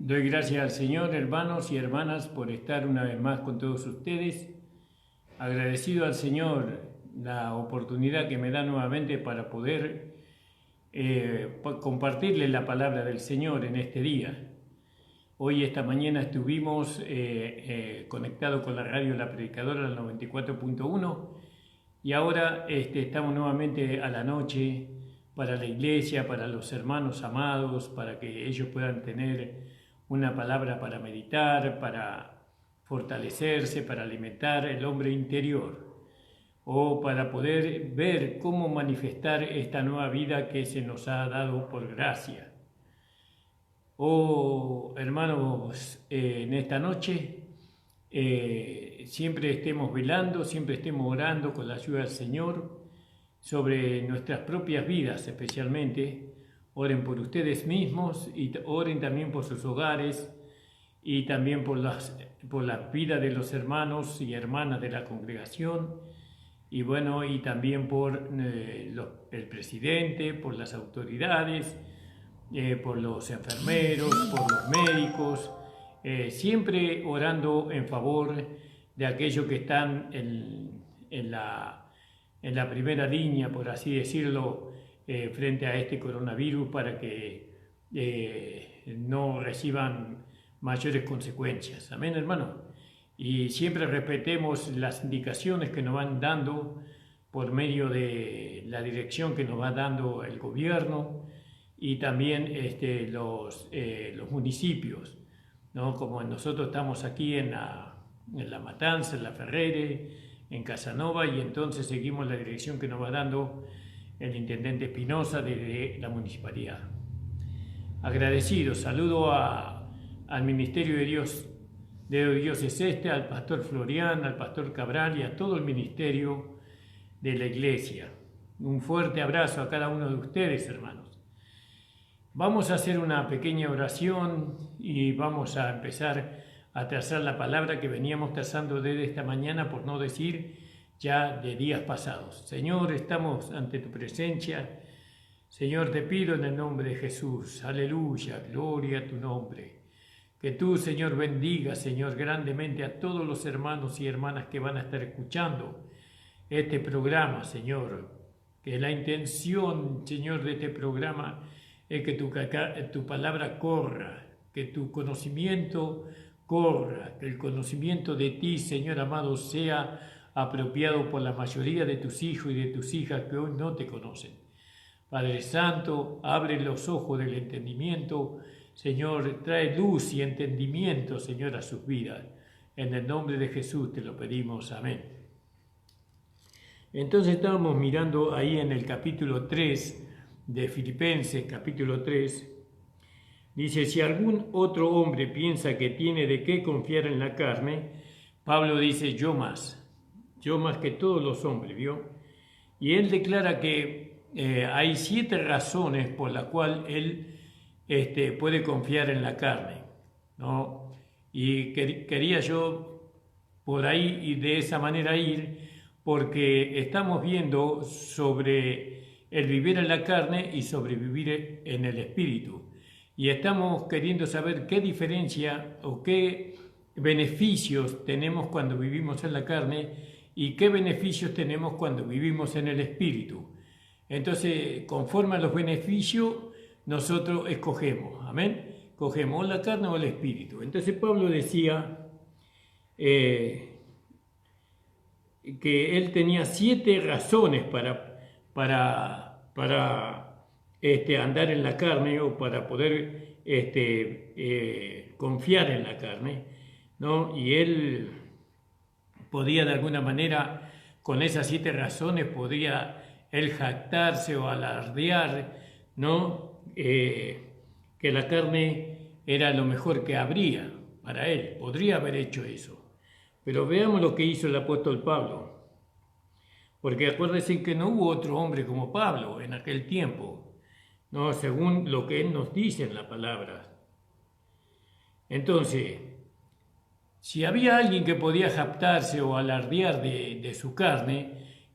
Doy gracias al Señor, hermanos y hermanas, por estar una vez más con todos ustedes. Agradecido al Señor la oportunidad que me da nuevamente para poder compartirles la palabra del Señor en este día. Hoy, esta mañana, estuvimos conectados con la radio La Predicadora, el 94.1, y ahora estamos nuevamente a la noche para la iglesia, para los hermanos amados, para que ellos puedan tener una palabra para meditar, para fortalecerse, para alimentar el hombre interior, o para poder ver cómo manifestar esta nueva vida que se nos ha dado por gracia. Oh, hermanos, en esta noche siempre estemos velando, siempre estemos orando con la ayuda del Señor sobre nuestras propias vidas, especialmente. Oren por ustedes mismos y oren también por sus hogares y también por la vida de los hermanos y hermanas de la congregación, y bueno, y también por el presidente, por las autoridades, por los enfermeros, por los médicos, siempre orando en favor de aquellos que están en la primera línea, por así decirlo, frente a este coronavirus, para que no reciban mayores consecuencias. Amén, hermano. Y siempre respetemos las indicaciones que nos van dando por medio de la dirección que nos va dando el gobierno y también los municipios, ¿no? Como nosotros estamos aquí en La Matanza, en La Ferrere, en Casanova, y entonces seguimos la dirección que nos va dando el intendente Espinosa de la municipalidad. Agradecido, saludo al ministerio de Dios es al pastor Florian, al pastor Cabral y a todo el ministerio de la iglesia. Un fuerte abrazo a cada uno de ustedes, hermanos. Vamos a hacer una pequeña oración y vamos a empezar a trazar la palabra que veníamos trazando desde esta mañana, por no decir ya de días pasados. Señor, estamos ante tu presencia. Señor, te pido en el nombre de Jesús, aleluya, gloria a tu nombre. Que tú, Señor, bendiga, Señor, grandemente a todos los hermanos y hermanas que van a estar escuchando este programa, Señor. Que la intención, Señor, de este programa es que tu palabra corra, que tu conocimiento corra, que el conocimiento de ti, Señor amado, sea apropiado por la mayoría de tus hijos y de tus hijas que hoy no te conocen. Padre Santo, abre los ojos del entendimiento, Señor, trae luz y entendimiento, Señor, a sus vidas. En el nombre de Jesús te lo pedimos, amén. Entonces estábamos mirando ahí en el capítulo 3 de Filipenses, capítulo 3, dice: si algún otro hombre piensa que tiene de qué confiar en la carne, Pablo dice: yo más que todos los hombres, ¿vio? Y él declara que hay 7 razones por las cuales él puede confiar en la carne, ¿no? Y quería yo por ahí y de esa manera ir, porque estamos viendo sobre el vivir en la carne y sobre vivir en el espíritu. Y estamos queriendo saber qué diferencia o qué beneficios tenemos cuando vivimos en la carne y qué beneficios tenemos cuando vivimos en el espíritu. Entonces, conforme a los beneficios, nosotros escogemos, amén, cogemos la carne o el espíritu. Entonces Pablo decía que él tenía 7 razones para andar en la carne, o para poder confiar en la carne, ¿no? Y él podía de alguna manera, con esas 7 razones, podía él jactarse o alardear, ¿no? Que la carne era lo mejor que habría para él, podría haber hecho eso. Pero veamos lo que hizo el apóstol Pablo, porque acuérdense que no hubo otro hombre como Pablo en aquel tiempo, ¿no? Según lo que él nos dice en la palabra. Entonces, si había alguien que podía jactarse o alardear de su carne,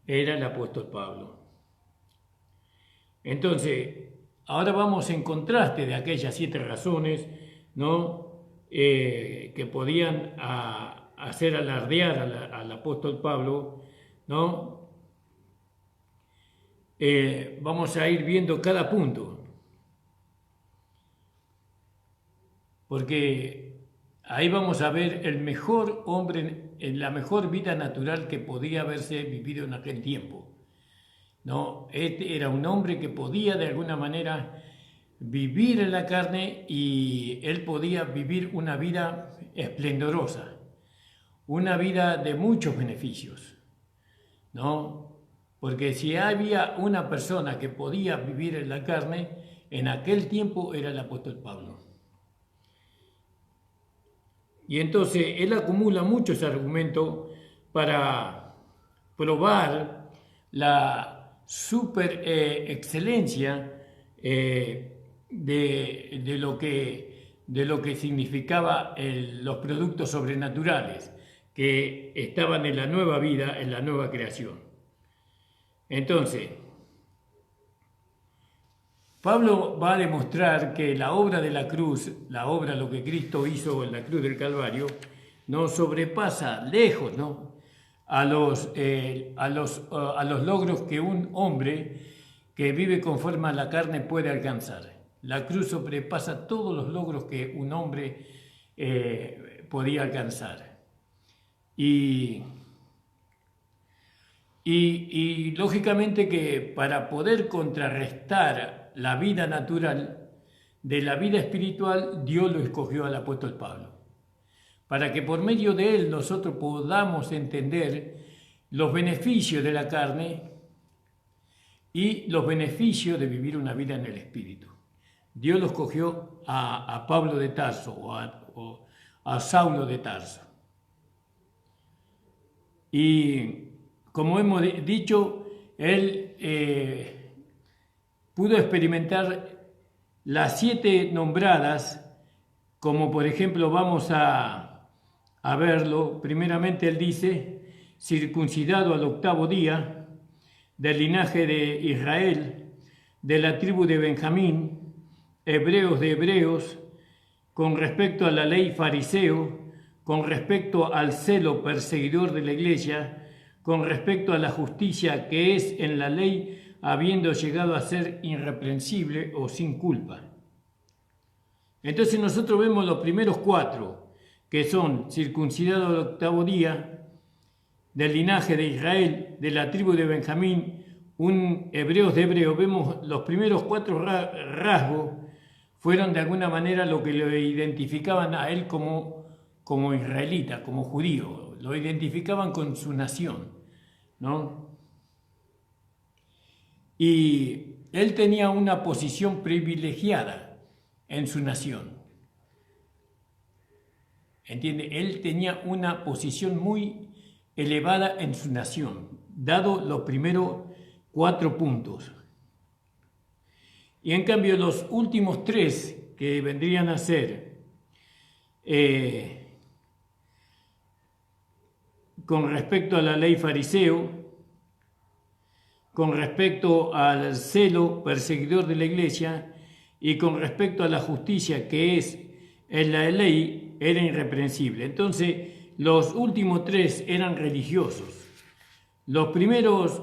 era el apóstol Pablo. Entonces, ahora vamos en contraste de aquellas 7 razones ¿no? Que podían hacer alardear al apóstol Pablo, ¿no? Vamos a ir viendo cada punto, porque ahí vamos a ver el mejor hombre, en la mejor vida natural que podía haberse vivido en aquel tiempo, ¿no? Este era un hombre que podía de alguna manera vivir en la carne y él podía vivir una vida esplendorosa, una vida de muchos beneficios, ¿no? Porque si había una persona que podía vivir en la carne, en aquel tiempo era el apóstol Pablo. Y entonces él acumula muchos argumentos para probar la super excelencia de lo que significaba los productos sobrenaturales que estaban en la nueva vida, en la nueva creación. Entonces, Pablo va a demostrar que la obra de la cruz, lo que Cristo hizo en la cruz del Calvario, nos sobrepasa lejos, ¿no? a los logros que un hombre que vive conforme a la carne puede alcanzar. La cruz sobrepasa todos los logros que un hombre podía alcanzar. Y lógicamente que para poder contrarrestar la vida natural de la vida espiritual, Dios lo escogió al apóstol Pablo, para que por medio de él nosotros podamos entender los beneficios de la carne y los beneficios de vivir una vida en el espíritu. Dios lo escogió a Pablo de Tarso o a Saulo de Tarso. Y como hemos dicho, él pudo experimentar las 7 nombradas, como por ejemplo vamos a verlo. Primeramente él dice, circuncidado al 8º día, del linaje de Israel, de la tribu de Benjamín, hebreos de hebreos, con respecto a la ley fariseo, con respecto al celo perseguidor de la iglesia, con respecto a la justicia que es en la ley, habiendo llegado a ser irreprensible o sin culpa. Entonces nosotros vemos los primeros 4, que son circuncidado al 8º día, del linaje de Israel, de la tribu de Benjamín, un hebreos de hebreo. Vemos los primeros 4 rasgos fueron de alguna manera lo que lo identificaban a él como israelita, como judío, lo identificaban con su nación, ¿no? Y él tenía una posición privilegiada en su nación. ¿Entiende? Él tenía una posición muy elevada en su nación, dado los primeros 4 puntos. Y en cambio los últimos 3 que vendrían a ser con respecto a la ley fariseo, con respecto al celo perseguidor de la iglesia y con respecto a la justicia que es en la ley, era irreprensible. Entonces, los últimos 3 eran religiosos. Los primeros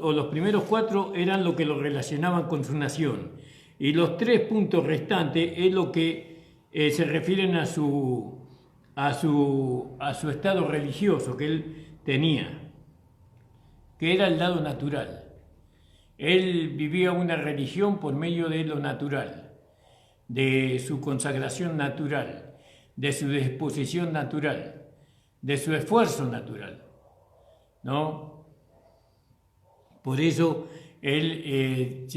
4 eran lo que lo relacionaban con su nación. Y los 3 puntos restantes es lo que se refieren a su estado religioso que él tenía, que era el lado natural. Él vivía una religión por medio de lo natural, de su consagración natural, de su disposición natural, de su esfuerzo natural, ¿no? Por eso él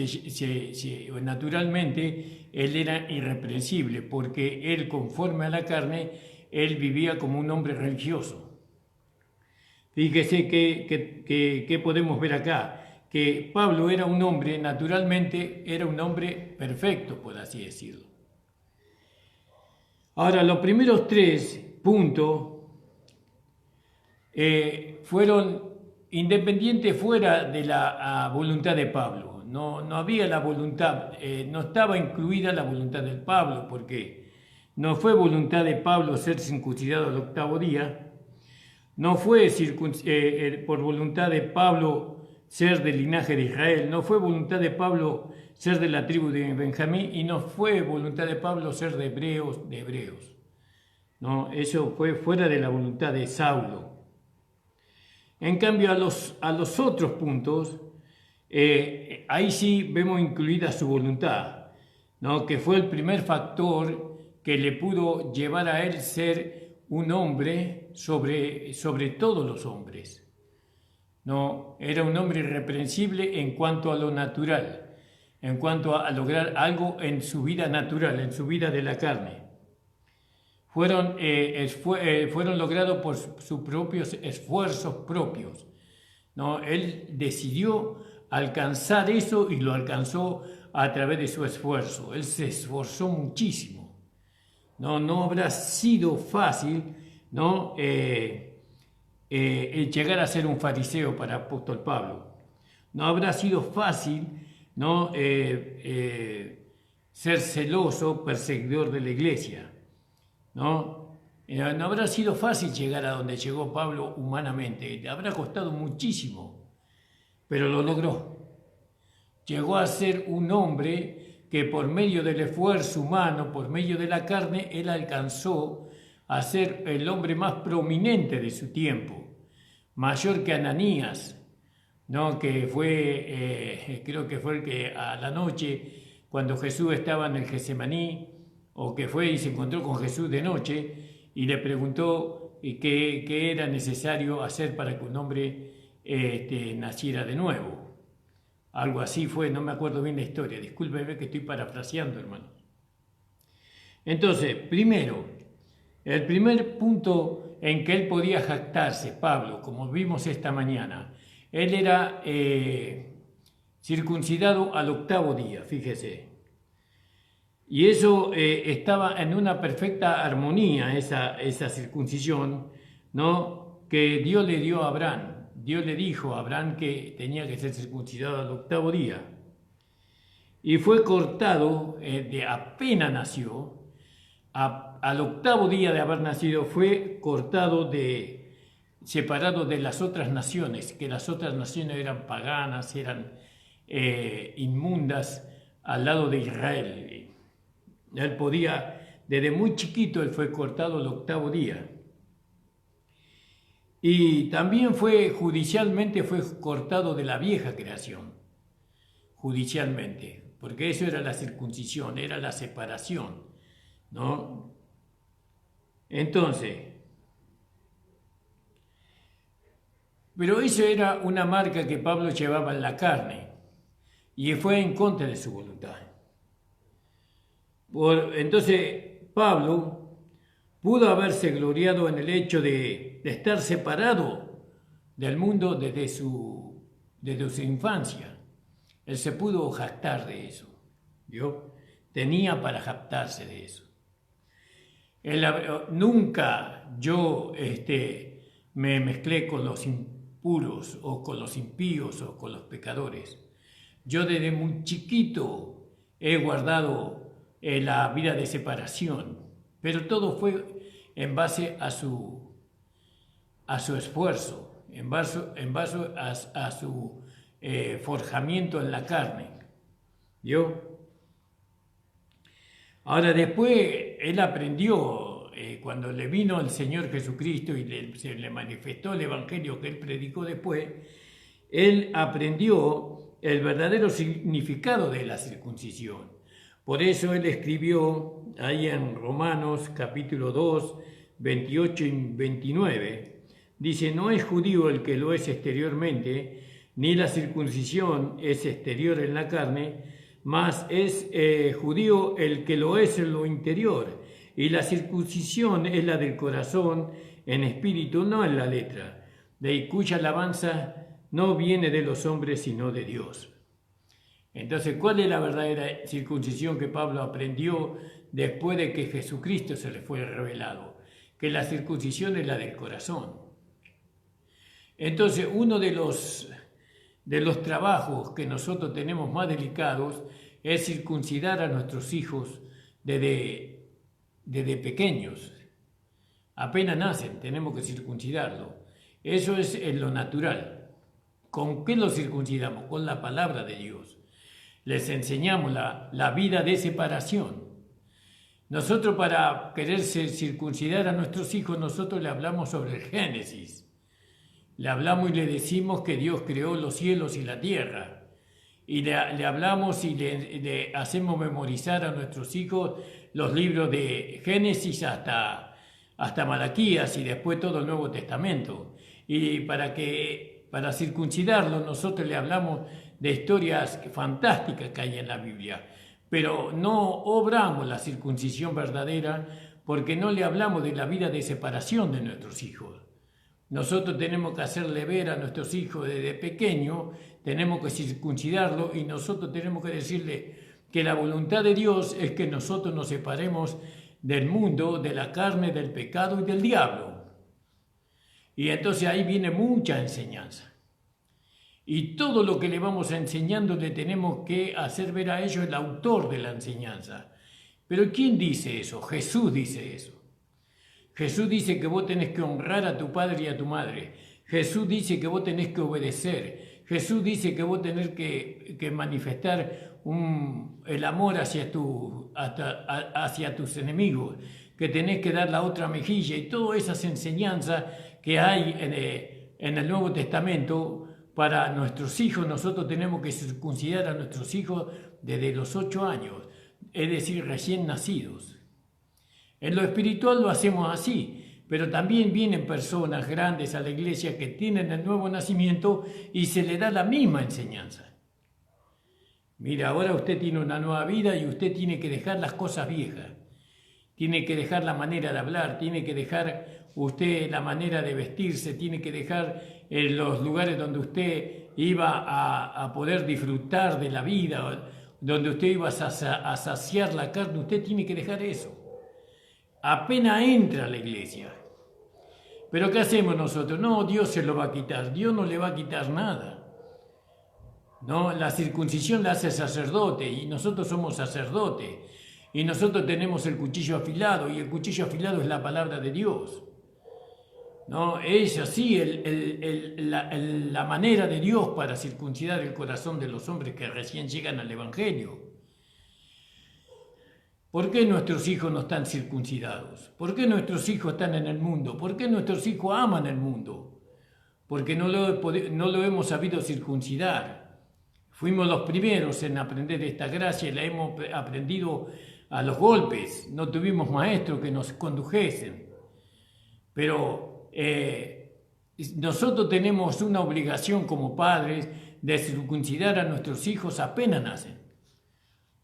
naturalmente él era irreprensible, porque él, conforme a la carne, él vivía como un hombre religioso. Fíjese que podemos ver acá, que Pablo era un hombre, naturalmente era un hombre perfecto, por así decirlo. Ahora, los primeros 3 puntos fueron independientes fuera de la voluntad de Pablo. No había la voluntad, no estaba incluida la voluntad de Pablo, porque no fue voluntad de Pablo ser circuncidado al 8º día, no fue por voluntad de Pablo ser del linaje de Israel, no fue voluntad de Pablo ser de la tribu de Benjamín y no fue voluntad de Pablo ser de hebreos. No, eso fue fuera de la voluntad de Saulo. En cambio, a los otros puntos, ahí sí vemos incluida su voluntad, ¿no? Que fue el primer factor que le pudo llevar a él ser un hombre sobre todos los hombres. No, era un hombre irreprensible en cuanto a lo natural, en cuanto a lograr algo en su vida natural, en su vida de la carne. Fueron logrados por sus propios esfuerzos propios, ¿no? Él decidió alcanzar eso y lo alcanzó a través de su esfuerzo. Él se esforzó muchísimo. No habrá sido fácil, ¿no? Llegar a ser un fariseo para el apóstol Pablo. No habrá sido fácil, ¿no? Ser celoso, perseguidor de la iglesia, ¿no? No habrá sido fácil llegar a donde llegó Pablo humanamente. Le habrá costado muchísimo, pero lo logró. Llegó a ser un hombre que por medio del esfuerzo humano, por medio de la carne, él alcanzó a ser el hombre más prominente de su tiempo, mayor que Ananías, ¿no? Que fue, creo que fue el que a la noche, cuando Jesús estaba en el Getsemaní, o que fue y se encontró con Jesús de noche y le preguntó qué era necesario hacer para que un hombre naciera de nuevo. Algo así fue, no me acuerdo bien la historia, discúlpeme que estoy parafraseando, hermano. Entonces, primero, el primer punto en que él podía jactarse, Pablo, como vimos esta mañana, él era circuncidado al 8º día, fíjese. Y eso estaba en una perfecta armonía, esa circuncisión, ¿no? Que Dios le dio a Abraham. Dios le dijo a Abraham que tenía que ser circuncidado al 8º día. Y fue cortado, apenas nació, al 8º día de haber nacido, fue cortado separado de las otras naciones, que las otras naciones eran paganas, eran inmundas al lado de Israel. Él podía, desde muy chiquito, él fue cortado el 8º día. Y también judicialmente fue cortado de la vieja creación, judicialmente, porque eso era la circuncisión, era la separación, ¿no? Entonces, pero eso era una marca que Pablo llevaba en la carne y fue en contra de su voluntad. Entonces, Pablo pudo haberse gloriado en el hecho de estar separado del mundo desde su infancia. Él se pudo jactar de eso, ¿vio? Tenía para jactarse de eso. Nunca yo me mezclé con los impuros o con los impíos o con los pecadores. Yo desde muy chiquito he guardado la vida de separación, pero todo fue en base a su esfuerzo, en base a su forjamiento en la carne. ¿Vio? Ahora después él aprendió, cuando le vino el Señor Jesucristo y se le manifestó el Evangelio que él predicó después, él aprendió el verdadero significado de la circuncisión. Por eso él escribió ahí en Romanos capítulo 2, 28 y 29, dice: no es judío el que lo es exteriormente, ni la circuncisión es exterior en la carne, mas es judío el que lo es en lo interior, y la circuncisión es la del corazón en espíritu, no en la letra, de cuya alabanza no viene de los hombres sino de Dios. Entonces, ¿cuál es la verdadera circuncisión que Pablo aprendió después de que Jesucristo se le fue revelado? Que la circuncisión es la del corazón. Entonces, uno de los trabajos que nosotros tenemos más delicados es circuncidar a nuestros hijos desde desde pequeños. Apenas nacen, tenemos que circuncidarlo. Eso es en lo natural. ¿Con qué lo circuncidamos? Con la palabra de Dios. Les enseñamos la vida de separación. Nosotros, para querer circuncidar a nuestros hijos, nosotros le hablamos sobre el Génesis. Le hablamos y le decimos que Dios creó los cielos y la tierra. Y le hablamos y le hacemos memorizar a nuestros hijos los libros de Génesis hasta Malaquías y después todo el Nuevo Testamento. Y para circuncidarlo, nosotros le hablamos de historias fantásticas que hay en la Biblia. Pero no obramos la circuncisión verdadera porque no le hablamos de la vida de separación de nuestros hijos. Nosotros tenemos que hacerle ver a nuestros hijos desde pequeño, tenemos que circuncidarlo y nosotros tenemos que decirle que la voluntad de Dios es que nosotros nos separemos del mundo, de la carne, del pecado y del diablo. Y entonces ahí viene mucha enseñanza. Y todo lo que le vamos enseñando le tenemos que hacer ver a ellos el autor de la enseñanza. Pero ¿quién dice eso? Jesús dice eso. Jesús dice que vos tenés que honrar a tu padre y a tu madre. Jesús dice que vos tenés que obedecer. Jesús dice que vos tenés que manifestar el amor hacia tus enemigos, que tenés que dar la otra mejilla y todas esas enseñanzas que hay en el Nuevo Testamento. Para nuestros hijos, nosotros tenemos que circuncidar a nuestros hijos desde los 8 años, es decir, recién nacidos. En lo espiritual lo hacemos así, pero también vienen personas grandes a la iglesia que tienen el nuevo nacimiento y se le da la misma enseñanza. Mira, ahora usted tiene una nueva vida y usted tiene que dejar las cosas viejas. Tiene que dejar la manera de hablar, tiene que dejar usted la manera de vestirse, tiene que dejar los lugares donde usted iba a poder disfrutar de la vida, donde usted iba a saciar la carne, usted tiene que dejar eso. Apenas entra a la iglesia. Pero ¿qué hacemos nosotros? No, Dios se lo va a quitar, Dios no le va a quitar nada. No, la circuncisión la hace el sacerdote y nosotros somos sacerdotes. Y nosotros tenemos el cuchillo afilado y el cuchillo afilado es la palabra de Dios. ¿No? Es así la manera de Dios para circuncidar el corazón de los hombres que recién llegan al Evangelio. ¿Por qué nuestros hijos no están circuncidados? ¿Por qué nuestros hijos están en el mundo? ¿Por qué nuestros hijos aman el mundo? Porque no lo hemos sabido circuncidar. Fuimos los primeros en aprender esta gracia y la hemos aprendido a los golpes. No tuvimos maestros que nos condujesen. Pero nosotros tenemos una obligación como padres de circuncidar a nuestros hijos apenas nacen.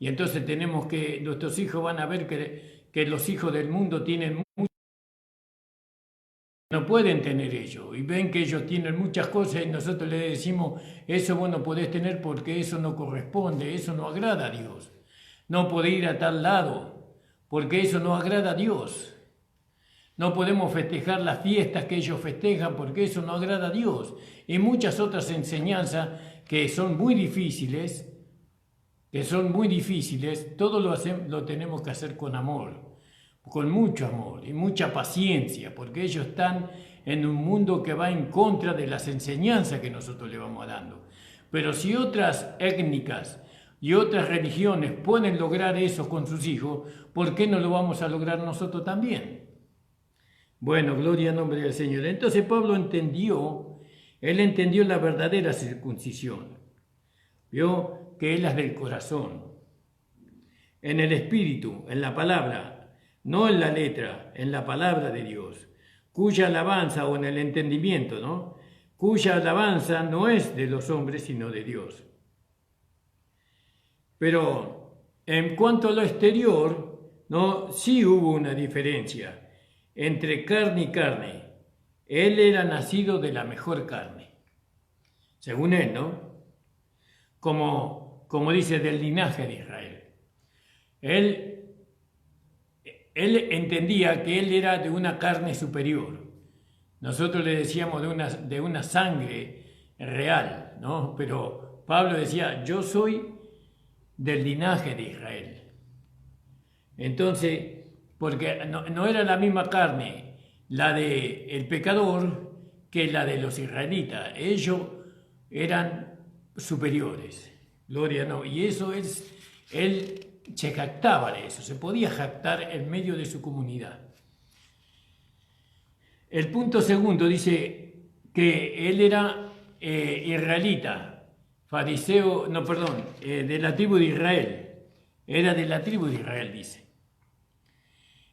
Y entonces nuestros hijos van a ver que los hijos del mundo tienen mucho, no pueden tener ellos, y ven que ellos tienen muchas cosas y nosotros les decimos, eso vos no podés tener porque eso no corresponde, eso no agrada a Dios. No podés ir a tal lado, porque eso no agrada a Dios. No podemos festejar las fiestas que ellos festejan porque eso no agrada a Dios. Y muchas otras enseñanzas que son muy difíciles, todo lo tenemos que hacer con amor, con mucho amor y mucha paciencia, porque ellos están en un mundo que va en contra de las enseñanzas que nosotros le vamos dando. Pero si otras étnicas y otras religiones pueden lograr eso con sus hijos, ¿por qué no lo vamos a lograr nosotros también? Bueno, gloria al nombre del Señor. Entonces Pablo entendió la verdadera circuncisión. Vio que es la del corazón, en el espíritu, en la palabra, no en la letra, en la palabra de Dios, cuya alabanza, o en el entendimiento, ¿no? Cuya alabanza no es de los hombres, sino de Dios. Pero en cuanto a lo exterior, ¿no? Sí hubo una diferencia entre carne y carne. Él era nacido de la mejor carne, según él, ¿no? Como dice, del linaje de Israel. Él entendía que él era de una carne superior. Nosotros le decíamos de una sangre real, ¿no? Pero Pablo decía, yo soy del linaje de Israel. Entonces, porque no era la misma carne la del pecador que la de los israelitas. Ellos eran superiores, gloria no, y eso es, él se jactaba de eso, se podía jactar en medio de su comunidad. El punto segundo dice que él era israelita, fariseo, no, perdón, de la tribu de Israel, era de la tribu de Israel, dice.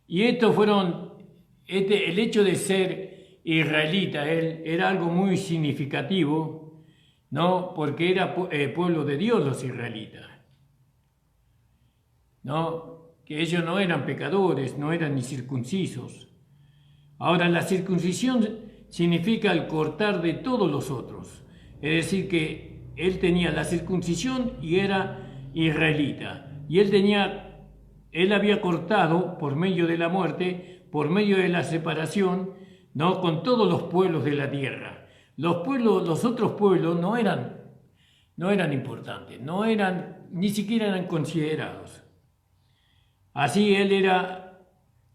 Y estos fueron, el hecho de ser israelita, él era algo muy significativo, ¿no? Porque era pueblo de Dios los israelitas, ¿no? Que ellos no eran pecadores, no eran ni circuncisos. Ahora, la circuncisión significa el cortar de todos los otros, es decir, que él tenía la circuncisión y era israelita, y él había cortado por medio de la muerte, por medio de la separación, ¿no? Con todos los pueblos de la tierra. Los otros pueblos no eran importantes, ni siquiera eran considerados. Así él era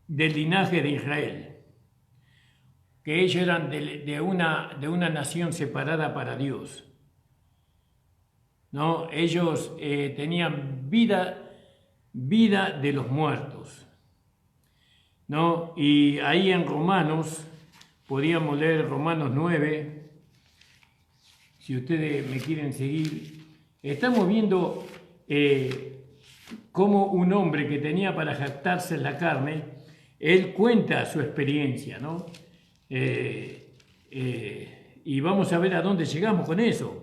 del linaje de Israel, que ellos eran de una nación separada para Dios, ¿no? Ellos tenían vida de los muertos, ¿no? Y ahí en Romanos, podríamos leer Romanos 9, si ustedes me quieren seguir, estamos viendo cómo un hombre que tenía para jactarse en la carne, él cuenta su experiencia, ¿no? Y vamos a ver a dónde llegamos con eso.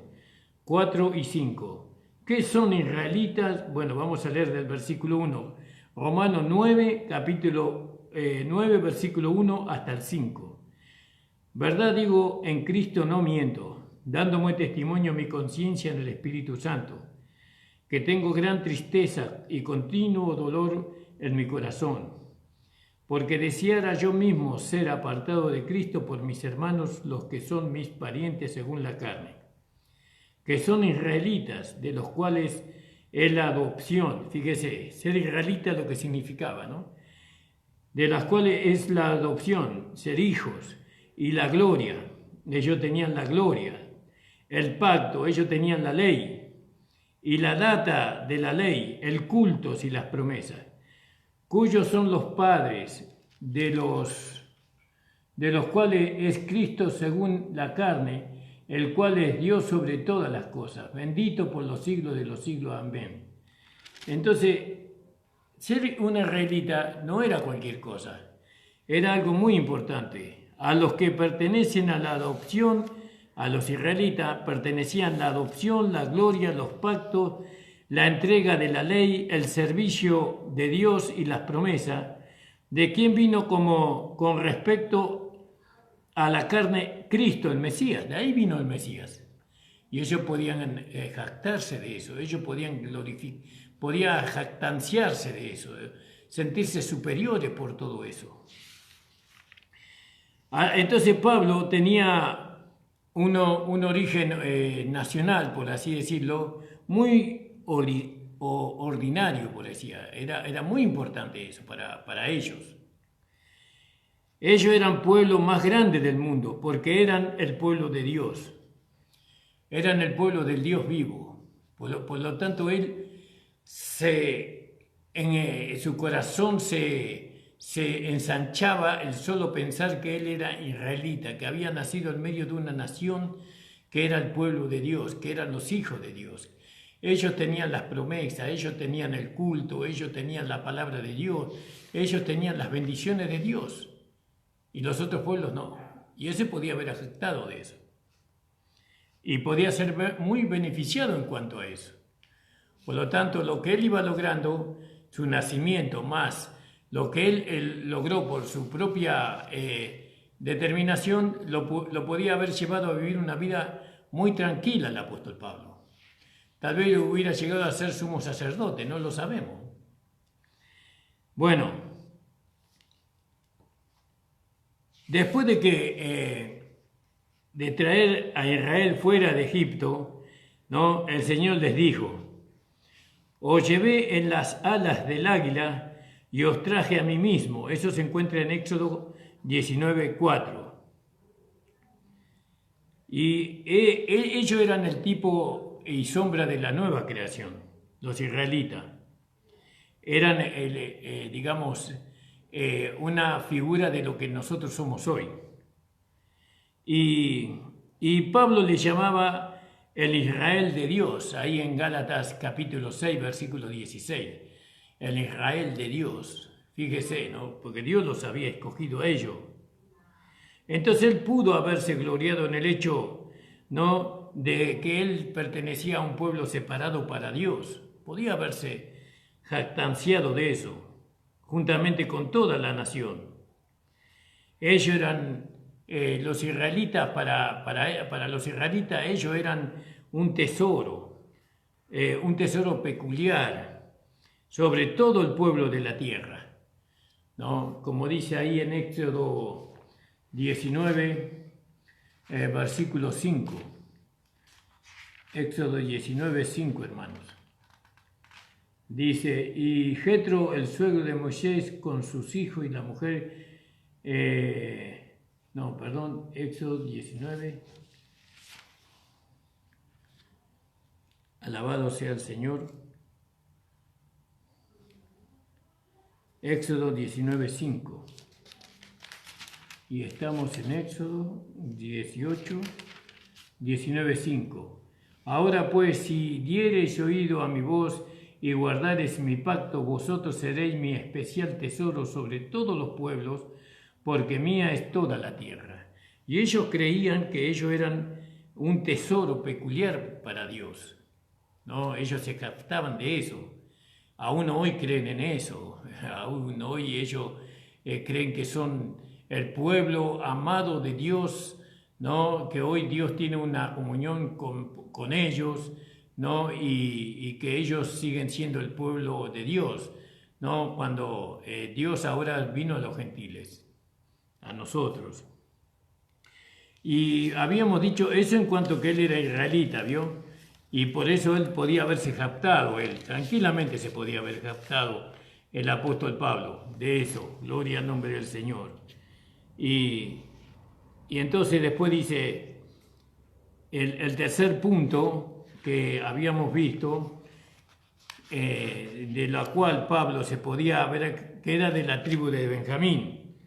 4 y 5. ¿Qué son israelitas? Bueno, vamos a leer del versículo 1. Romanos 9, capítulo 9, versículo 1 hasta el 5. Verdad digo, en Cristo no miento, dándome testimonio mi conciencia en el Espíritu Santo, que tengo gran tristeza y continuo dolor en mi corazón, porque deseara yo mismo ser apartado de Cristo por mis hermanos, los que son mis parientes según la carne, que son israelitas, de los cuales es la adopción. Fíjese, ser israelita lo que significaba, ¿no? De las cuales es la adopción, ser hijos, y la gloria. Ellos tenían la gloria, el pacto, ellos tenían la ley, y la data de la ley, el culto y las promesas, cuyos son los padres de los cuales es Cristo según la carne, el cual es Dios sobre todas las cosas, bendito por los siglos de los siglos. Amén. Entonces, ser un israelita no era cualquier cosa, era algo muy importante. A los que pertenecen a la adopción, a los israelitas, pertenecían la adopción, la gloria, los pactos, la entrega de la ley, el servicio de Dios y las promesas, de quien vino como con respecto a la carne Cristo, el Mesías. De ahí vino el Mesías. Y ellos podían jactarse de eso, ellos podían jactanciarse de eso, sentirse superiores por todo eso. Entonces Pablo tenía un origen nacional, por así decirlo, muy ordinario, por decir. Era muy importante eso para ellos. Ellos eran pueblo más grande del mundo porque eran el pueblo de Dios. Eran el pueblo del Dios vivo. Por lo tanto, él en su corazón se ensanchaba el solo pensar que él era israelita, que había nacido en medio de una nación que era el pueblo de Dios, que eran los hijos de Dios. Ellos tenían las promesas, ellos tenían el culto, ellos tenían la palabra de Dios, ellos tenían las bendiciones de Dios, y los otros pueblos no. Y ese podía haber afectado de eso. Y podía ser muy beneficiado en cuanto a eso. Por lo tanto, lo que él iba logrando, su nacimiento más lo que él logró por su propia determinación, lo podía haber llevado a vivir una vida muy tranquila el apóstol Pablo. Tal vez hubiera llegado a ser sumo sacerdote, no lo sabemos. Bueno, después de traer a Israel fuera de Egipto, ¿no? El Señor les dijo: os llevé en las alas del águila y os traje a mí mismo. Eso se encuentra en Éxodo 19:4. Y ellos eran el tipo y sombra de la nueva creación, los israelitas. Eran, digamos, una figura de lo que nosotros somos hoy. Y Pablo le llamaba el Israel de Dios, ahí en Gálatas capítulo 6, versículo 16. El Israel de Dios, fíjese, ¿no? Porque Dios los había escogido a ellos. Entonces él pudo haberse gloriado en el hecho, ¿no?, de que él pertenecía a un pueblo separado para Dios. Podía haberse jactanciado de eso, juntamente con toda la nación. Ellos eran, los israelitas, para los israelitas, ellos eran un tesoro peculiar sobre todo el pueblo de la tierra, ¿no? Como dice ahí en Éxodo 19, versículo 5. Éxodo 19, 5, hermanos. Dice, y Jetro, el suegro de Moisés, con sus hijos y la mujer, Éxodo 19. Alabado sea el Señor. Éxodo 19, 5. Y estamos en Éxodo 18, 19, 5. Ahora pues, si diereis oído a mi voz y guardareis mi pacto, vosotros seréis mi especial tesoro sobre todos los pueblos, porque mía es toda la tierra. Y ellos creían que ellos eran un tesoro peculiar para Dios, ¿no? Ellos se captaban de eso. Aún hoy creen en eso. Aún hoy ellos creen que son el pueblo amado de Dios, ¿no? Que hoy Dios tiene una comunión con ellos, ¿no? Y que ellos siguen siendo el pueblo de Dios, ¿no? Cuando Dios ahora vino a los gentiles, a nosotros. Y habíamos dicho eso en cuanto que él era israelita, ¿vio? Y por eso él podía haberse jactado, él tranquilamente se podía haber jactado el apóstol Pablo de eso, gloria al nombre del Señor. Y entonces después dice el tercer punto que habíamos visto, de la cual Pablo se podía ver, que era de la tribu de Benjamín,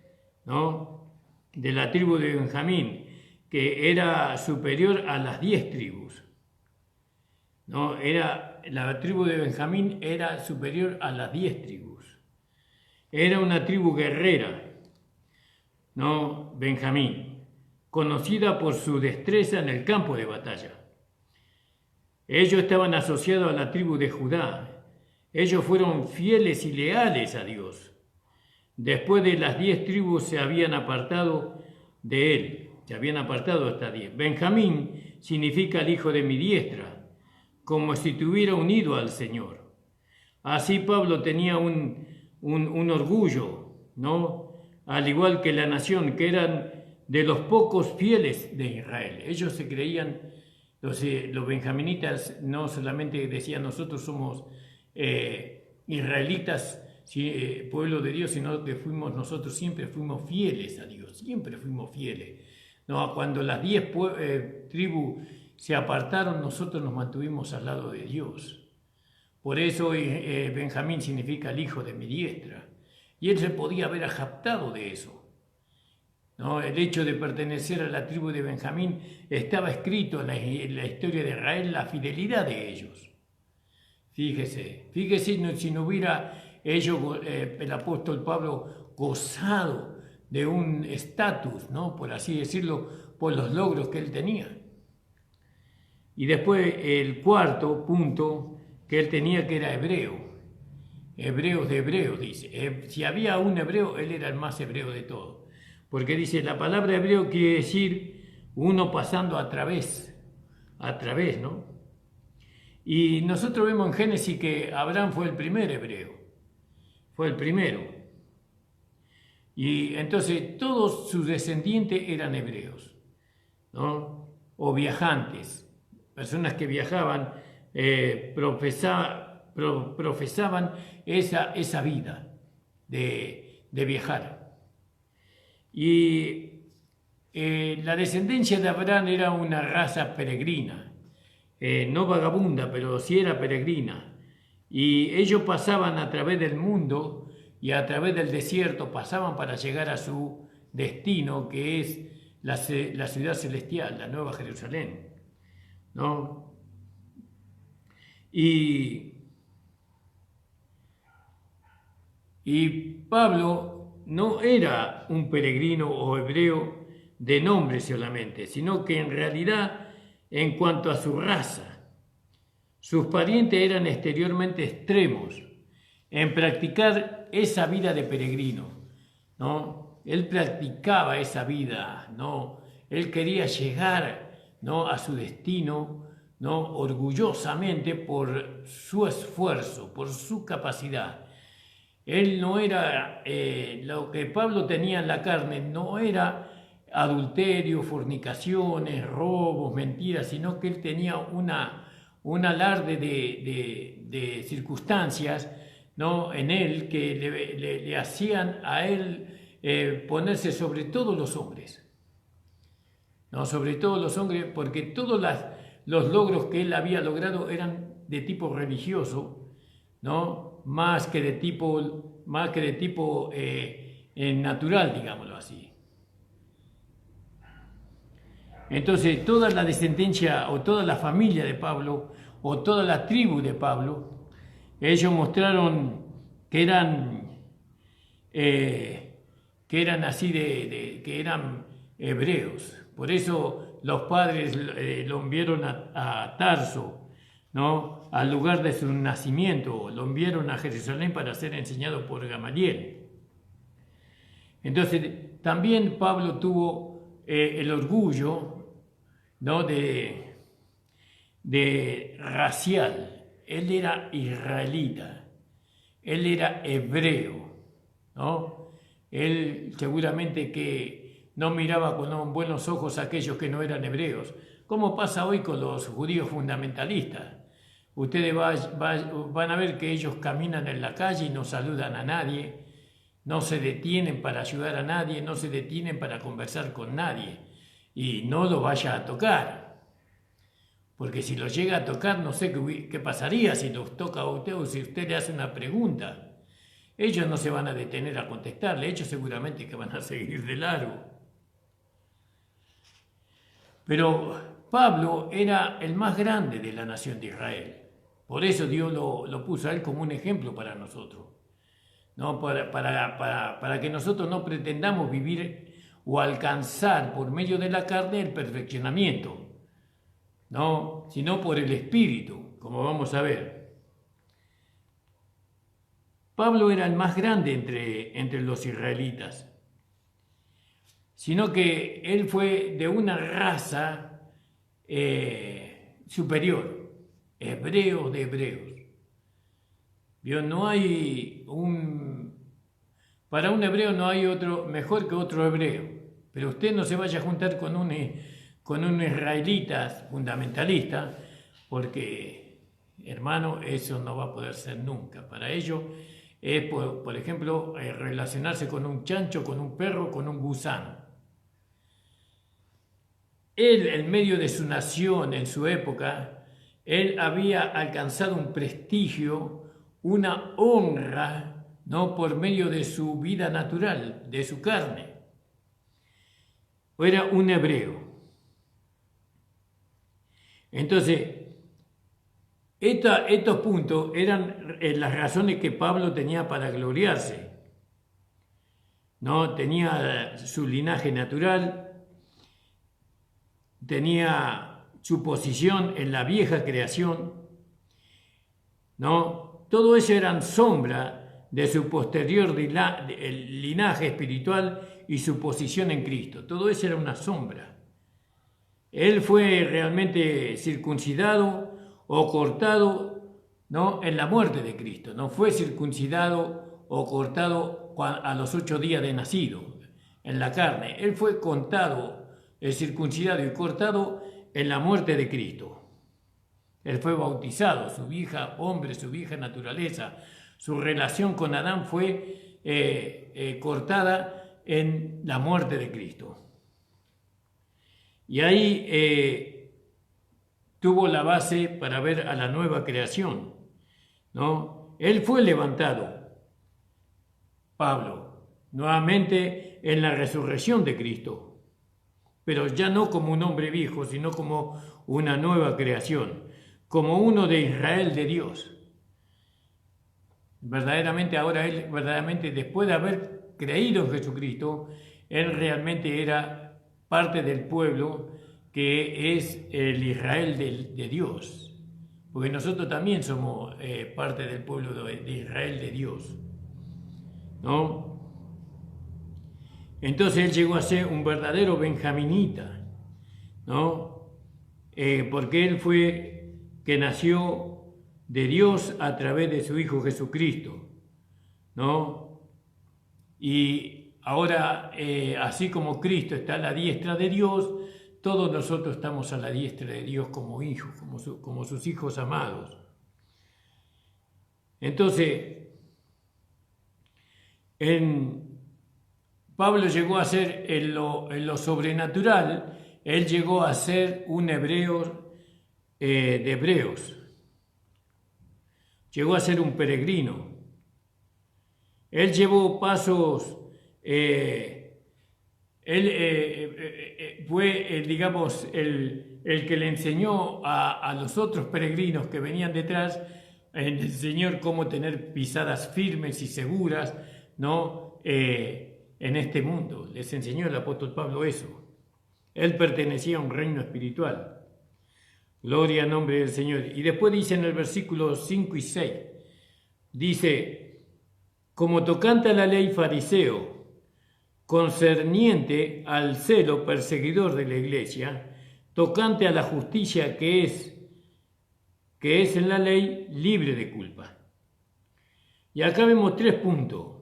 ¿no? De la tribu de Benjamín, que era superior a las 10 tribus. ¿No? La tribu de Benjamín era superior a las 10 tribus. Era una tribu guerrera, ¿no? Benjamín, conocida por su destreza en el campo de batalla. Ellos estaban asociados a la tribu de Judá. Ellos fueron fieles y leales a Dios. Después de las 10 tribus se habían apartado de él, se habían apartado hasta 10. Benjamín significa el hijo de mi diestra, como si tuviera unido al Señor. Así Pablo tenía un orgullo, ¿no? Al igual que la nación, que eran de los pocos fieles de Israel. Ellos se creían, los benjaminitas no solamente decían nosotros somos israelitas, pueblo de Dios, sino que nosotros siempre fuimos fieles a Dios, siempre fuimos fieles. ¿No? Cuando las 10 tribus se apartaron, nosotros nos mantuvimos al lado de Dios. Por eso Benjamín significa el hijo de mi diestra. Y él se podía haber jactado de eso, ¿no? El hecho de pertenecer a la tribu de Benjamín estaba escrito en la historia de Israel, la fidelidad de ellos. Fíjese si no hubiera el apóstol Pablo gozado de un estatus, ¿no? Por así decirlo, por los logros que él tenía. Y después el cuarto punto que él tenía, que era hebreo. Hebreos de hebreos, dice. Si había un hebreo, él era el más hebreo de todos. Porque dice, la palabra hebreo quiere decir uno pasando a través, ¿no? Y nosotros vemos en Génesis que Abraham fue el primer hebreo. Fue el primero. Y entonces todos sus descendientes eran hebreos, ¿no? O viajantes. Personas que viajaban, profesaban esa vida. de viajar. Y la descendencia de Abraham era una raza peregrina, no vagabunda, pero sí era peregrina. Y ellos pasaban a través del mundo y a través del desierto, pasaban para llegar a su destino, que es la ciudad celestial, la Nueva Jerusalén, ¿no? Y Pablo no era un peregrino o hebreo de nombre solamente, sino que en realidad, en cuanto a su raza, sus parientes eran exteriormente extremos en practicar esa vida de peregrino, ¿no? Él practicaba esa vida, ¿no? Él quería llegar, ¿no?, a su destino, ¿no?, orgullosamente por su esfuerzo, por su capacidad. Él no era, lo que Pablo tenía en la carne no era adulterio, fornicaciones, robos, mentiras, sino que él tenía un alarde de circunstancias, ¿no?, en él que le hacían a él ponerse sobre todos los hombres, ¿no? Sobre todos los hombres, porque todos los logros que él había logrado eran de tipo religioso, ¿no?, más que de tipo natural, digámoslo así. Entonces, toda la descendencia o toda la familia de Pablo o toda la tribu de Pablo, ellos mostraron que eran así, que eran hebreos. Por eso los padres lo enviaron a Tarso, ¿no?, al lugar de su nacimiento, lo enviaron a Jerusalén para ser enseñado por Gamaliel. Entonces, también Pablo tuvo el orgullo, ¿no?, de racial. Él era israelita, él era hebreo, ¿no? Él seguramente que no miraba con buenos ojos a aquellos que no eran hebreos, como pasa hoy con los judíos fundamentalistas. Ustedes van a ver que ellos caminan en la calle y no saludan a nadie, no se detienen para ayudar a nadie, no se detienen para conversar con nadie, y no lo vaya a tocar, porque si lo llega a tocar no sé qué pasaría si los toca a usted o si usted le hace una pregunta. Ellos no se van a detener a contestarle, ellos seguramente que van a seguir de largo. Pero Pablo era el más grande de la nación de Israel. Por eso Dios lo puso a él como un ejemplo para nosotros, ¿no? Para que nosotros no pretendamos vivir o alcanzar por medio de la carne el perfeccionamiento, ¿no?, sino por el Espíritu, como vamos a ver. Pablo era el más grande entre los israelitas, sino que él fue de una raza superior, hebreo de hebreos. No hay para un hebreo no hay otro mejor que otro hebreo, pero usted no se vaya a juntar con un israelita fundamentalista, porque, hermano, eso no va a poder ser nunca. Para ellos es, por ejemplo, relacionarse con un chancho, con un perro, con un gusano. Él, en medio de su nación, en su época, él había alcanzado un prestigio, una honra, ¿no?, por medio de su vida natural, de su carne. Era un hebreo. Entonces, estos puntos eran las razones que Pablo tenía para gloriarse, ¿no? Tenía su linaje natural, tenía su posición en la vieja creación, ¿no? Todo eso eran sombra de su posterior linaje espiritual y su posición en Cristo. Todo eso era una sombra. Él fue realmente circuncidado o cortado, ¿no?, en la muerte de Cristo. No fue circuncidado o cortado a los 8 días de nacido en la carne. Él fue contado, circuncidado y cortado en la muerte de Cristo. Él fue bautizado, su vieja hombre, su vieja naturaleza, su relación con Adán fue cortada en la muerte de Cristo. Y ahí tuvo la base para ver a la nueva creación, ¿no? Él fue levantado, Pablo, nuevamente en la resurrección de Cristo, pero ya no como un hombre viejo, sino como una nueva creación, como uno de Israel de Dios. Verdaderamente ahora él, verdaderamente después de haber creído en Jesucristo, él realmente era parte del pueblo que es el Israel de Dios, porque nosotros también somos parte del pueblo de Israel de Dios, ¿no? Entonces él llegó a ser un verdadero benjaminita, ¿no? Porque él fue que nació de Dios a través de su Hijo Jesucristo, ¿no? Y ahora, así como Cristo está a la diestra de Dios, todos nosotros estamos a la diestra de Dios como hijos, como sus hijos amados. Entonces, Pablo llegó a ser en lo sobrenatural, él llegó a ser un hebreo de hebreos, llegó a ser un peregrino. Él llevó pasos, fue, digamos, el que le enseñó a los otros peregrinos que venían detrás, le enseñó cómo tener pisadas firmes y seguras, ¿no? En este mundo. Les enseñó el apóstol Pablo eso. Él pertenecía a un reino espiritual. Gloria al nombre del Señor. Y después dice en el versículo 5 y 6, dice, como tocante a la ley fariseo, concerniente al celo perseguidor de la iglesia, tocante a la justicia que es en la ley libre de culpa. Y acá vemos 3 puntos.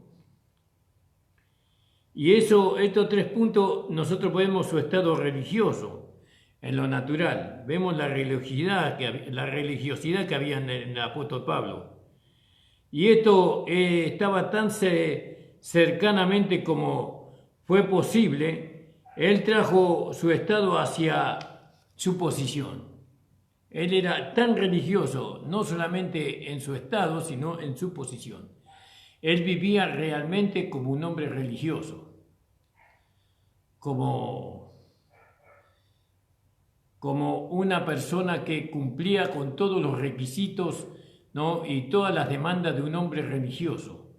Y estos 3 puntos nosotros vemos su estado religioso en lo natural. Vemos la religiosidad que había en el apóstol Pablo. Y esto estaba tan cercanamente como fue posible. Él trajo su estado hacia su posición. Él era tan religioso, no solamente en su estado, sino en su posición. Él vivía realmente como un hombre religioso, como una persona que cumplía con todos los requisitos, ¿no? Y todas las demandas de un hombre religioso.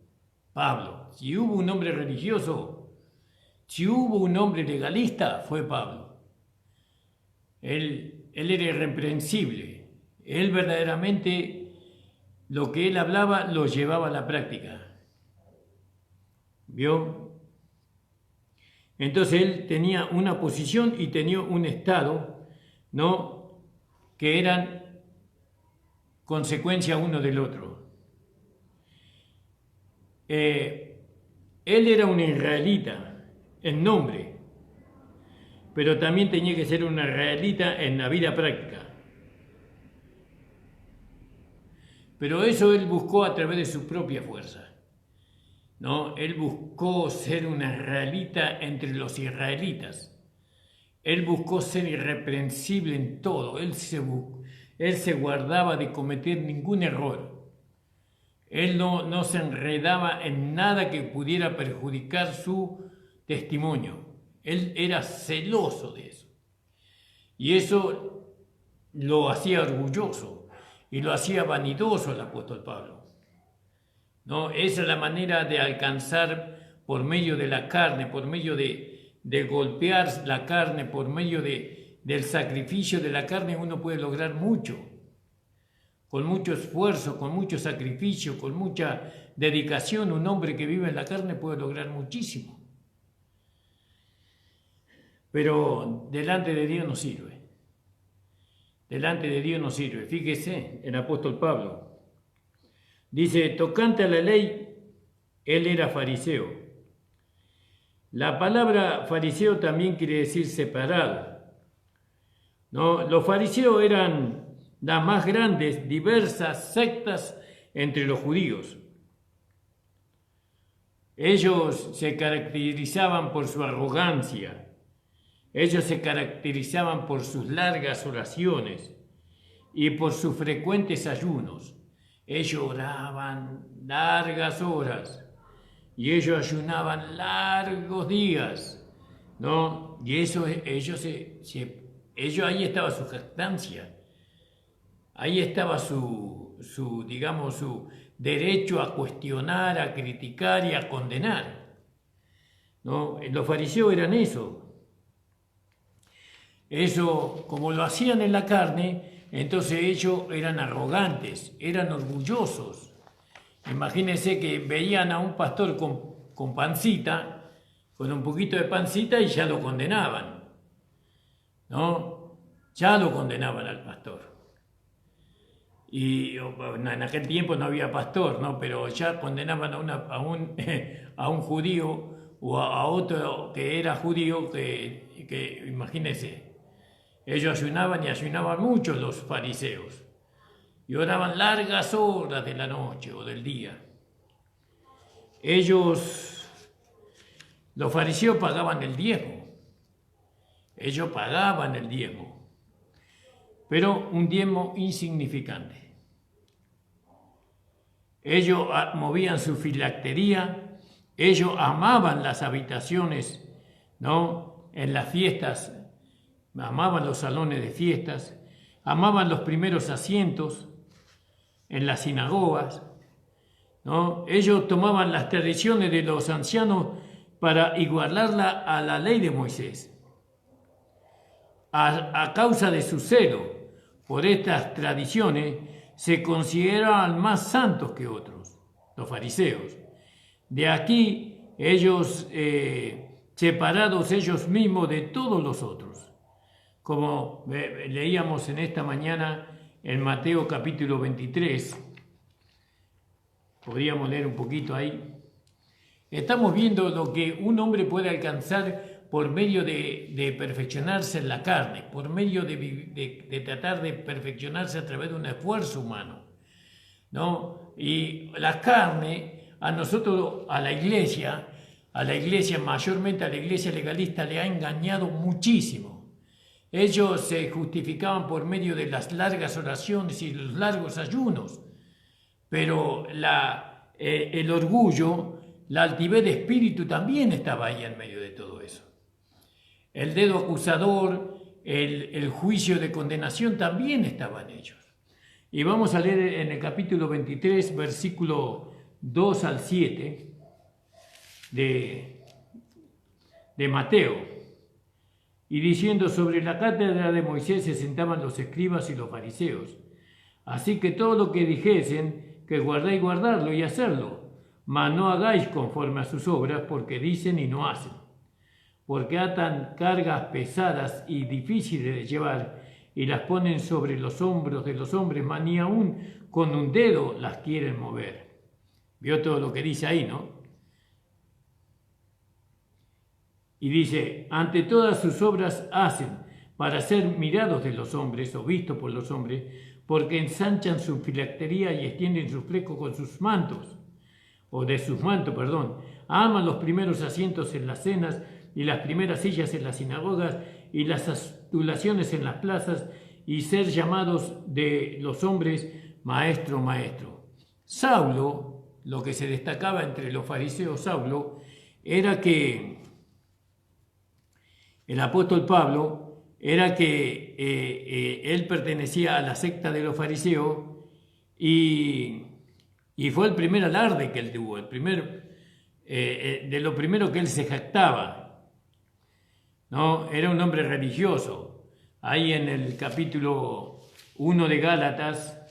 Pablo, si hubo un hombre religioso, si hubo un hombre legalista, fue Pablo. Él era irreprensible. Él verdaderamente lo que él hablaba lo llevaba a la práctica. ¿Vio? Entonces él tenía una posición y tenía un estado, ¿no? Que eran consecuencia uno del otro. Él era un israelita en nombre, pero también tenía que ser un israelita en la vida práctica. Pero eso él buscó a través de su propia fuerza, ¿no? Él buscó ser un israelita entre los israelitas. Él buscó ser irreprensible en todo. Él se guardaba de cometer ningún error. Él no se enredaba en nada que pudiera perjudicar su testimonio. Él era celoso de eso. Y eso lo hacía orgulloso y lo hacía vanidoso el apóstol Pablo, ¿no? Esa es la manera de alcanzar por medio de la carne, por medio de golpear la carne, por medio del sacrificio de la carne, uno puede lograr mucho. Con mucho esfuerzo, con mucho sacrificio, con mucha dedicación, un hombre que vive en la carne puede lograr muchísimo. Pero delante de Dios no sirve. Delante de Dios no sirve. Fíjese, el apóstol Pablo dice, tocante a la ley, él era fariseo. La palabra fariseo también quiere decir separado, ¿no? Los fariseos eran las más grandes, diversas sectas entre los judíos. Ellos se caracterizaban por su arrogancia. Ellos se caracterizaban por sus largas oraciones y por sus frecuentes ayunos. Ellos oraban largas horas y ellos ayunaban largos días, ¿no? Y eso, ellos ahí estaba su jactancia, ahí estaba digamos, su derecho a cuestionar, a criticar y a condenar, ¿no? Los fariseos eran eso. Eso, como lo hacían en la carne, entonces ellos eran arrogantes, eran orgullosos. Imagínense que veían a un pastor con pancita, con un poquito de pancita y ya lo condenaban, ¿no? Ya lo condenaban al pastor. Y en aquel tiempo no había pastor, ¿no? Pero ya condenaban a un judío o a otro que era judío que imagínense, ellos ayunaban y ayunaban mucho los fariseos y oraban largas horas de la noche o del día. Los fariseos pagaban el diezmo, ellos pagaban el diezmo, pero un diezmo insignificante. Ellos movían su filactería, ellos amaban las habitaciones, ¿no? En las fiestas, amaban los salones de fiestas, amaban los primeros asientos en las sinagogas, ¿no? Ellos tomaban las tradiciones de los ancianos para igualarla a la ley de Moisés. A causa de su celo por estas tradiciones, se consideraban más santos que otros, los fariseos. De aquí ellos, separados ellos mismos de todos los otros. Como leíamos en esta mañana en Mateo capítulo 23, podríamos leer un poquito ahí. Estamos viendo lo que un hombre puede alcanzar por medio de perfeccionarse en la carne, por medio de tratar de perfeccionarse a través de un esfuerzo humano, ¿no? Y la carne, a nosotros, a la iglesia, mayormente a la iglesia legalista, le ha engañado muchísimo. Ellos se justificaban por medio de las largas oraciones y los largos ayunos, pero el orgullo, la altivez de espíritu también estaba ahí en medio de todo eso. El dedo acusador, el juicio de condenación también estaba en ellos. Y vamos a leer en el capítulo 23, versículo 2 al 7 de Mateo. Y diciendo: sobre la cátedra de Moisés se sentaban los escribas y los fariseos. Así que todo lo que dijesen, que guardéis guardarlo y hacerlo, mas no hagáis conforme a sus obras, porque dicen y no hacen. Porque atan cargas pesadas y difíciles de llevar y las ponen sobre los hombros de los hombres, mas ni aún con un dedo las quieren mover. ¿Vio todo lo que dice ahí, no? Y dice: ante todas sus obras hacen para ser mirados de los hombres o vistos por los hombres, porque ensanchan su filactería y extienden sus flecos con sus mantos, o de sus mantos, perdón. Aman los primeros asientos en las cenas y las primeras sillas en las sinagogas y las adulaciones en las plazas y ser llamados de los hombres maestro, maestro. Saulo, lo que se destacaba entre los fariseos, Saulo, era que el apóstol Pablo, era que él pertenecía a la secta de los fariseos y fue el primer alarde que él tuvo, de lo primero que él se jactaba. ¿No? Era un hombre religioso. Ahí en el capítulo 1 de Gálatas,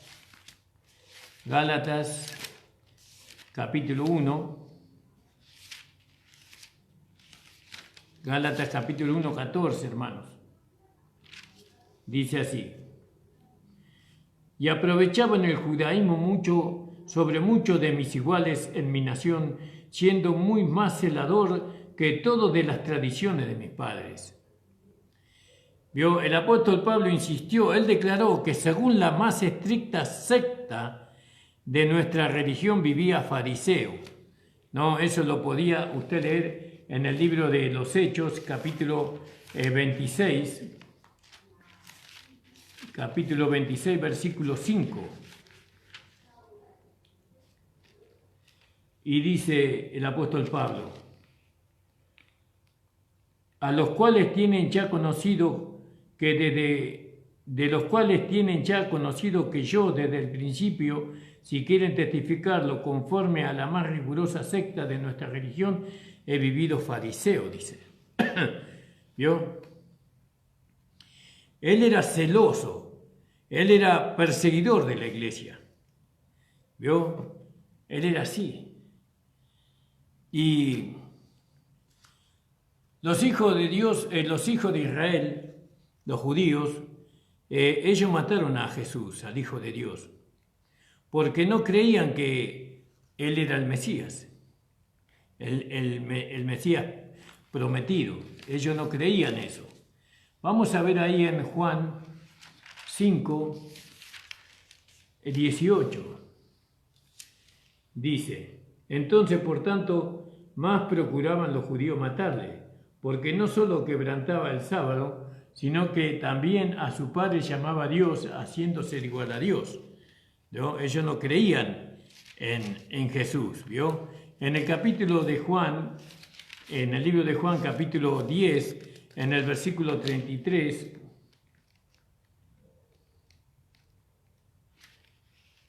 capítulo 1, Gálatas capítulo 1, 14, hermanos. Dice así: y aprovechaban el judaísmo mucho sobre muchos de mis iguales en mi nación, siendo muy más celador que todo de las tradiciones de mis padres. ¿Vio? El apóstol Pablo insistió, él declaró que según la más estricta secta de nuestra religión vivía fariseo. ¿no? Eso lo podía usted leer en el libro de los Hechos, capítulo 26, versículo 5. Y dice el apóstol Pablo: a los cuales tienen ya conocido que yo desde el principio, si quieren testificarlo conforme a la más rigurosa secta de nuestra religión, he vivido fariseo, dice. ¿Vio? Él era celoso, él era perseguidor de la iglesia. ¿Vio? Él era así. Y los hijos de Dios, los hijos de Israel, los judíos, ellos mataron a Jesús, al Hijo de Dios, porque no creían que Él era el Mesías, el Mesías prometido. Ellos no creían eso. Vamos a ver ahí en Juan 5, 18. Dice: entonces, por tanto, más procuraban los judíos matarle, porque no solo quebrantaba el sábado, sino que también a su padre llamaba a Dios, haciéndose igual a Dios. ¿No? Ellos no creían en Jesús, ¿vio? En el capítulo de Juan, en el libro de Juan, capítulo 10, en el versículo 33,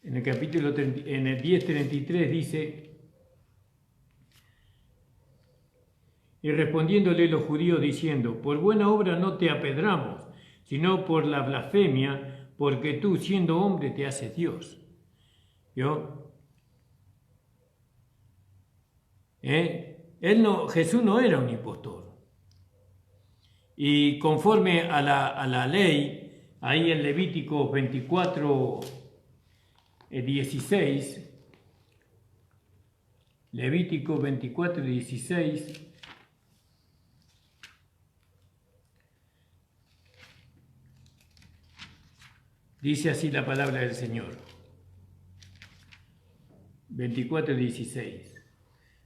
en el 10:33 dice: y respondiéndole los judíos diciendo: por buena obra no te apedramos, sino por la blasfemia, porque tú, siendo hombre, te haces Dios. ¿Yo? Jesús no era un impostor. Y conforme a la ley, ahí en Levítico 24, 16, Levítico 24, 16, dice así la palabra del Señor. 24:16.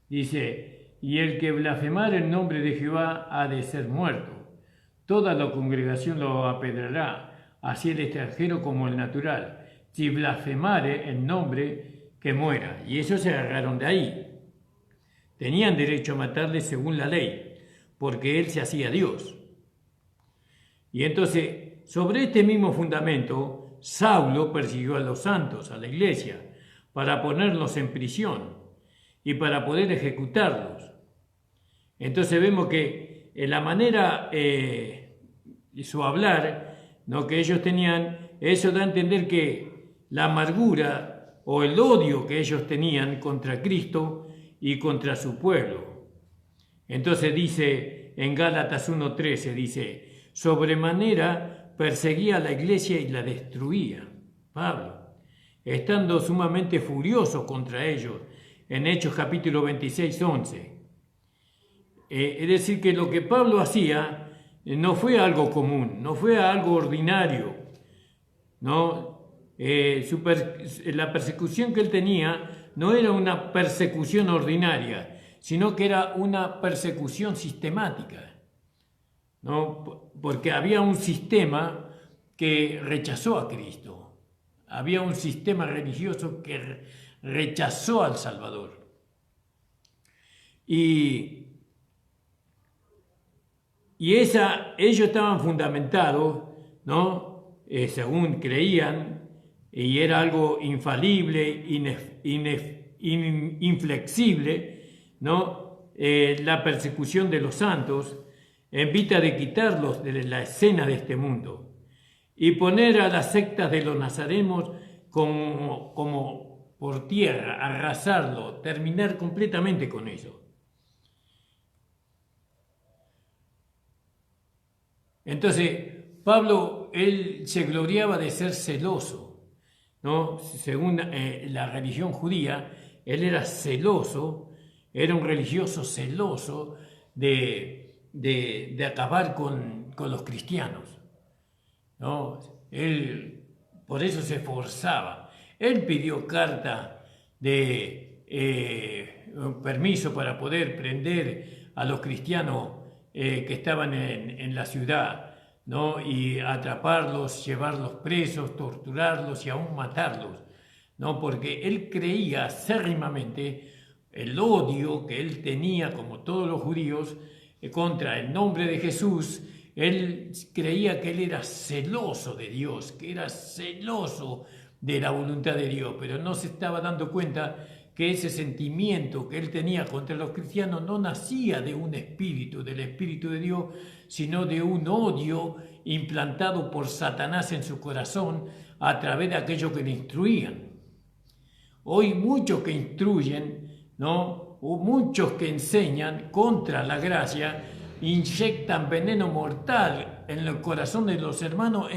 Dice: y el que blasfemare el nombre de Jehová ha de ser muerto. Toda la congregación lo apedrará, así el extranjero como el natural. Si blasfemare el nombre, que muera. Y ellos se agarraron de ahí. Tenían derecho a matarle según la ley, porque él se hacía Dios. Y entonces, sobre este mismo fundamento, Saulo persiguió a los santos, a la iglesia, para ponerlos en prisión y para poder ejecutarlos. Entonces vemos que en la manera y su hablar, ¿no?, que ellos tenían, eso da a entender que la amargura o el odio que ellos tenían contra Cristo y contra su pueblo. Entonces dice en Gálatas 1:13, dice: sobremanera perseguía a la iglesia y la destruía. Pablo, estando sumamente furioso contra ellos, en Hechos capítulo 26:11. Es decir, que lo que Pablo hacía no fue algo común, no fue algo ordinario, ¿no? La persecución que él tenía no era una persecución ordinaria, sino que era una persecución sistemática, ¿no? Porque había un sistema que rechazó a Cristo, había un sistema religioso que rechazó al Salvador. Y ellos estaban fundamentados, ¿no? Según creían, y era algo infalible, inflexible, ¿no? La persecución de los santos, en vista de quitarlos de la escena de este mundo y poner a las sectas de los nazarenos como por tierra, arrasarlo, terminar completamente con eso. Entonces, Pablo, él se gloriaba de ser celoso, ¿no? Según la religión judía, él era celoso, era un religioso celoso de acabar con los cristianos, ¿no? Él por eso se esforzaba. Él pidió carta de permiso para poder prender a los cristianos que estaban en la ciudad, ¿no? Y atraparlos, llevarlos presos, torturarlos y aún matarlos, ¿no? Porque él creía acérrimamente el odio que él tenía, como todos los judíos, contra el nombre de Jesús. Él creía que él era celoso de Dios, que era celoso de la voluntad de Dios, pero no se estaba dando cuenta que ese sentimiento que él tenía contra los cristianos no nacía de un espíritu, del Espíritu de Dios, sino de un odio implantado por Satanás en su corazón a través de aquellos que le instruían. Hoy muchos que instruyen, ¿no? O muchos que enseñan contra la gracia, inyectan veneno mortal en el corazón de los hermanos